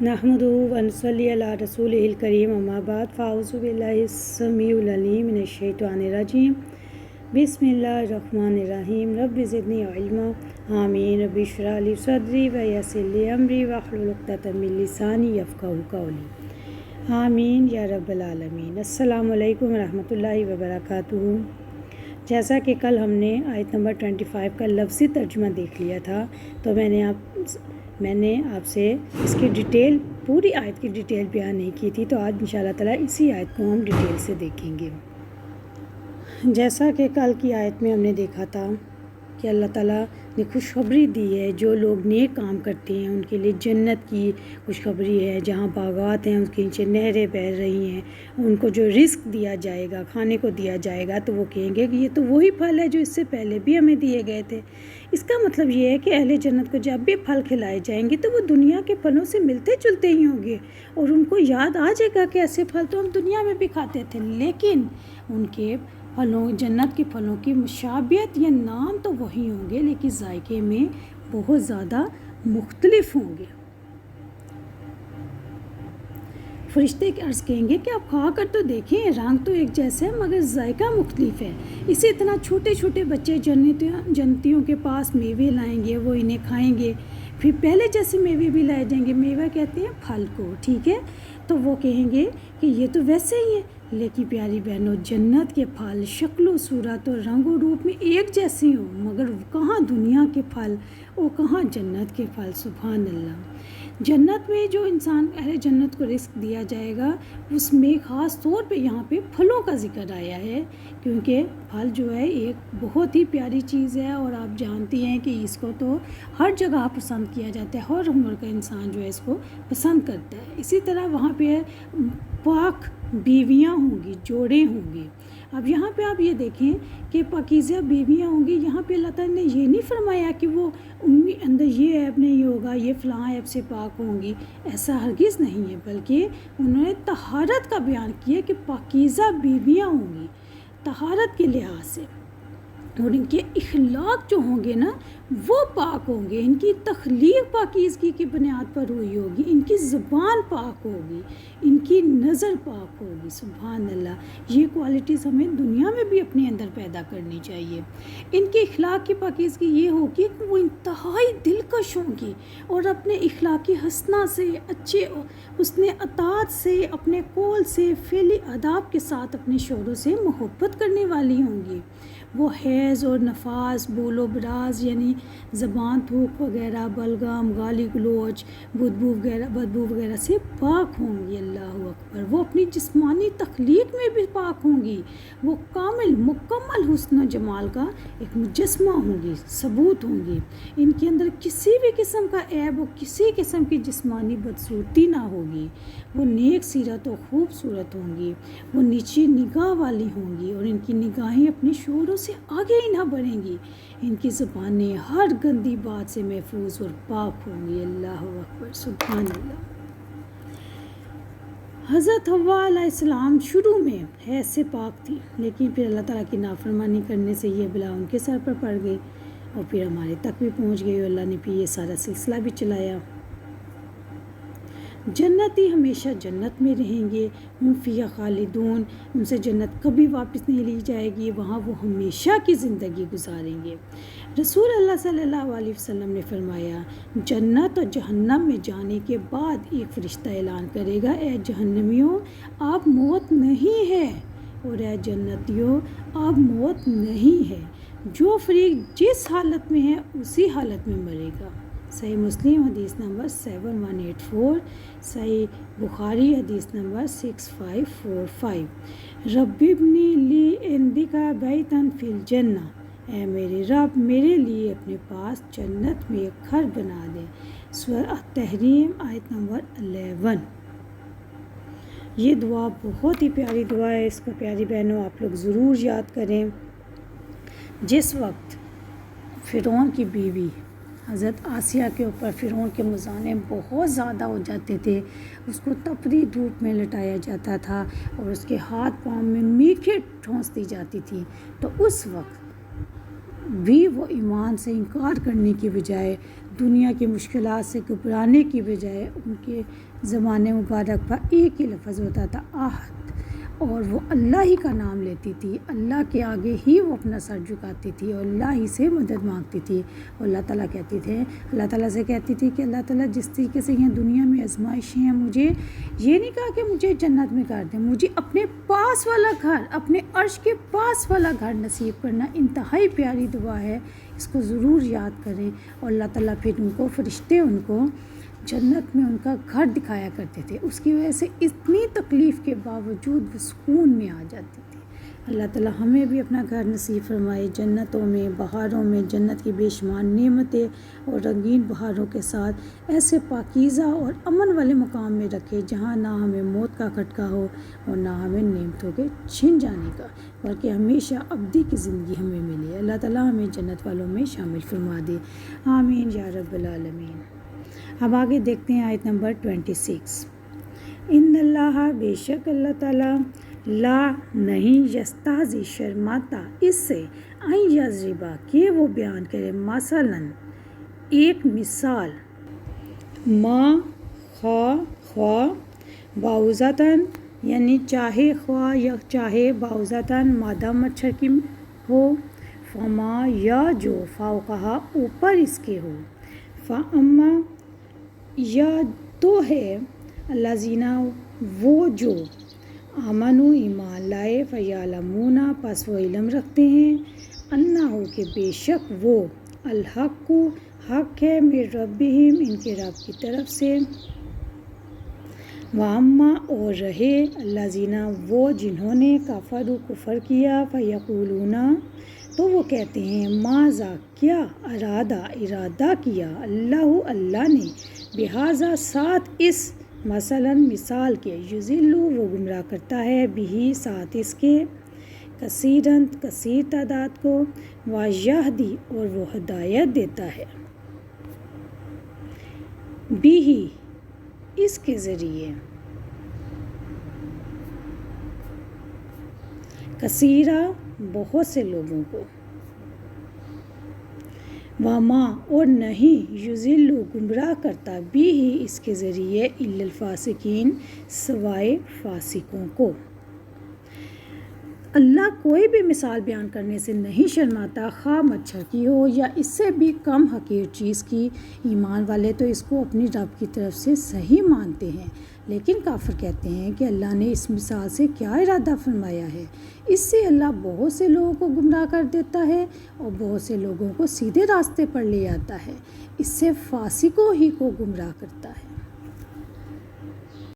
नहमदुहु व नसल्ली अला रसूलिहिल करीम अम्मा बाद फ़ाऊज़ु बिल्लाहि समीउल अलीम मिनश्शैतानिर रजीम बिस्मिल्लाहिर्रहमानिर्रहीम रब्बि ज़िदनी इल्मा आमीन रब्बि इश्रह ली सदरी व यस्सिर ली अमरी वहलुल उक़दतम मिन लिसानी यफ़क़हू क़ौली आमीन या रब्बल आलमीन। अस्सलामु अलैकुम रहमतुल्लाहि व बरकातुहू। जैसा कि कल हमने आयत नंबर 25 का लफ्ज़ी तर्जुमा देख लिया था, तो मैंने आपसे इसकी डिटेल, पूरी आयत की डिटेल बयान नहीं की थी। तो आज इंशाअल्लाह ताला इसी आयत को हम डिटेल से देखेंगे। जैसा कि कल की आयत में हमने देखा था कि अल्लाह ताला ने खुशखबरी दी है, जो लोग नेक काम करते हैं उनके लिए जन्नत की खुशखबरी है, जहाँ बागात हैं उसके नीचे नहरें बह रही हैं। उनको जो रिस्क दिया जाएगा, खाने को दिया जाएगा, तो वो कहेंगे कि ये तो वही फल है जो इससे पहले भी हमें दिए गए थे। इसका मतलब ये है कि अहले जन्नत को जब भी फल खिलाए जाएंगे तो वो दुनिया के फलों से मिलते जुलते ही होंगे, और उनको याद आ जाएगा कि ऐसे फल तो हम दुनिया में भी खाते थे, लेकिन उनके फलों, जन्नत के फलों की मुशाबियत या नाम तो वही होंगे, लेकिन जायके में बहुत ज़्यादा मुख्तलिफ होंगे। फरिश्ते के अर्ज़ कहेंगे कि आप खा कर तो देखें, रंग तो एक जैसे है मगर जायका मुख्तलिफ है। इसी तरह छोटे छोटे बच्चे जन्नतियों के पास मेवे लाएंगे, वो इन्हें खाएंगे, फिर पहले जैसे मेवे भी लाए जाएंगे। मेवा कहते हैं फल को, ठीक है। तो वो कहेंगे कि ये तो वैसे ही है, लेकिन प्यारी बहनों, जन्नत के फल शक्ल सूरत और रंग और रूप में एक जैसे हो, मगर कहाँ दुनिया के फल और कहाँ जन्नत के फल। सुभान अल्लाह। जन्नत में जो इंसान अहले जन्नत को रिस्क दिया जाएगा, उसमें ख़ास तौर पे यहाँ पे फलों का जिक्र आया है, क्योंकि फल जो है एक बहुत ही प्यारी चीज़ है, और आप जानती हैं कि इसको तो हर जगह पसंद किया जाता है, हर उम्र का इंसान जो है इसको पसंद करता है। इसी तरह वहाँ पे पाक बीवियाँ होंगी, जोड़े होंगे। अब यहाँ पे आप ये देखें कि पाकीज़ा बीवियाँ होंगी। यहाँ पे अल्लाह ताला ने ये नहीं फरमाया कि वो उनके अंदर ये ऐब नहीं होगा, ये फ़लाँ ऐब से पाक होंगी, ऐसा हरगिज़ नहीं है, बल्कि उन्होंने तहारत का बयान किया कि पाकीज़ा बीवियाँ होंगी तहारत के लिहाज से, और इनके इखलाक जो होंगे ना वो पाक होंगे। इनकी तख्लीक पाकीज़गी की बुनियाद पर हुई होगी, इनकी ज़ुबान पाक होगी, इनकी नज़र पाक होगी। सुभान अल्लाह। ये क्वालिटीज़ हमें दुनिया में भी अपने अंदर पैदा करनी चाहिए। इनके इखलाक की पाकीज़गी ये होगी कि वो इंतहाई दिलकश होंगी, और अपने इखलाकी हसना से, अच्छे हुस्ने अतात से, अपने कौल से, फ़ेली आदाब के साथ अपने शोरों से मोहब्बत करने वाली होंगी। वो हैज़ और नफास, बोलो बराज यानी ज़बान, थूक वगैरह, बलगम, गाली गलोच, बदबू वगैरह से पाक होंगी। अल्लाह अकबर। वो अपनी जिस्मानी तख्लीक में भी पाक होंगी। वो कामिल मुकम्मल हुस्न जमाल का एक मुजस्मा होंगी, सबूत होंगी। इनके अंदर किसी भी किस्म का ऐब और किसी किस्म की जिस्मानी बदसूरती ना होगी। वो नेक सीरत और खूबसूरत होंगी। वो नीची निगाह वाली होंगी, और इनकी निगाहें अपने शोरों से आगे ही ना बढ़ेंगी। इनकी ज़ुबानें हर गंदी बात से महफूज और पाक होंगी। अल्लाह अकबर। सुभान अल्लाह। हज़रत हव्वा अलैहिस्सलाम शुरू में हैज़ से पाक थी, लेकिन फिर अल्लाह ताला की नाफरमानी करने से ये बला उनके सर पर पड़ गई, और फिर हमारे तक भी पहुंच गई, और अल्लाह ने फिर ये सारा सिलसिला भी चलाया। जन्नती हमेशा जन्नत में रहेंगे, हम फ़िया खालिदून, उनसे जन्नत कभी वापस नहीं ली जाएगी, वहाँ वो हमेशा की ज़िंदगी गुजारेंगे। रसूल अल्लाह सल्लल्लाहु अलैहि वसल्लम ने फरमाया, जन्नत और जहन्नम में जाने के बाद एक फ़रिश्ता ऐलान करेगा, ए जहन्नमियों आप मौत नहीं है, और ए जन्नतियों आप मौत नहीं है। जो फ़रीक जिस हालत में है उसी हालत में मरेगा। सही मुस्लिम हदीस नंबर 7184, सही बुखारी हदीस नंबर 6545। रब्बिब्नी ली इंदिका बैतन फिल जन्ना, ए मेरे रब मेरे लिए अपने पास जन्नत में एक घर बना दे। सूरह अत-तहरीम आयत नंबर 11। ये दुआ बहुत ही प्यारी दुआ है, इसको प्यारी बहनों आप लोग ज़रूर याद करें। जिस वक्त फ़िरौन की बीवी हज़रत आसिया के ऊपर फ़िरौन के मुज़ाने बहुत ज़्यादा हो जाते थे, उसको तपती धूप में लटाया जाता था, और उसके हाथ पाँव में मीखे ठोंस दी जाती थी, तो उस वक्त بھی وہ ایمان سے انکار کرنے کی بجائے، دنیا کی مشکلات سے گھبرانے کی بجائے ان کے زبان مبارک پر ایک ہی لفظ ہوتا تھا، آحد، اور وہ اللہ ہی کا نام لیتی تھی، اللہ کے آگے ہی وہ اپنا سر جھکاتی تھی اور اللہ ہی سے مدد مانگتی تھی۔ اور اللہ تعالیٰ سے کہتی تھی کہ اللہ تعالیٰ جس طریقے سے یہ دنیا میں آزمائشیں ہیں، مجھے یہ نہیں کہا کہ مجھے جنت میں کر دیں، مجھے اپنے پاس والا گھر، اپنے عرش کے پاس والا گھر نصیب کرنا انتہائی پیاری دعا ہے، اس کو ضرور یاد کریں۔ اور اللہ تعالیٰ پھر فرشتے ان کو جنت میں ان کا گھر دکھایا کرتے تھے، اس کی وجہ سے اتنی تکلیف کے باوجود وہ سکون میں آ جاتی تھی۔ اللہ تعالیٰ ہمیں بھی اپنا گھر نصیب فرمائے، جنتوں میں، بہاروں میں، جنت کی بے شمار نعمتیں اور رنگین بہاروں کے ساتھ ایسے پاکیزہ اور امن والے مقام میں رکھے جہاں نہ ہمیں موت کا کھٹکا ہو اور نہ ہمیں نعمتوں کے چھن جانے کا، بلکہ ہمیشہ ابدی کی زندگی ہمیں ملے۔ اللہ تعالیٰ ہمیں جنت والوں میں شامل فرما دے، آمین یا رب العالمین۔ اب آگے دیکھتے ہیں آیت نمبر 26۔ ان اللہ، بے شک اللہ تعالیٰ، لا نہیں، یستہزی شرماتا اس سے، این یضربا کہ وہ بیان کرے، مثلاً ایک مثال، ما خواہ باؤزتاً یعنی چاہے خواہ یا چاہے باؤزتاً مادہ مچھر کی ہو، فما یا جو فوقہا اوپر اس کے ہو، فاما یا تو ہے، الذین وہ جو، آمنوا ایمان لائے، فیعلمون پس وہ علم رکھتے ہیں، انہو کہ بے شک وہ، الحق حق ہے، من ربہم ان کے رب کی طرف سے، واما اور رہے، الذین وہ جنہوں نے کفروا کفر کیا، فیقولون تو وہ کہتے ہیں، ماذا کیا، ارادہ کیا، اللہ نے، بہذا ساتھ اس، مثلاً مثال کے، یضل وہ گمراہ کرتا ہے، بہ ساتھ اس کے، کثیراً کثیر تعداد کو، ویہدی اور وہ ہدایت دیتا ہے، بہ اس کے ذریعے، کثیرہ بہت سے لوگوں کو، وما اور نہیں، یضل گمراہ کرتا، بھی اس کے ذریعے، الا الفاسقین سوائے فاسقوں کو۔ اللہ کوئی بھی مثال بیان کرنے سے نہیں شرماتا، خواہ مچھر کی ہو یا اس سے بھی کم حقیر چیز کی۔ ایمان والے تو اس کو اپنی رب کی طرف سے صحیح مانتے ہیں، لیکن کافر کہتے ہیں کہ اللہ نے اس مثال سے کیا ارادہ فرمایا ہے، اس سے اللہ بہت سے لوگوں کو گمراہ کر دیتا ہے اور بہت سے لوگوں کو سیدھے راستے پر لے آتا ہے، اس سے فاسقوں ہی کو گمراہ کرتا ہے۔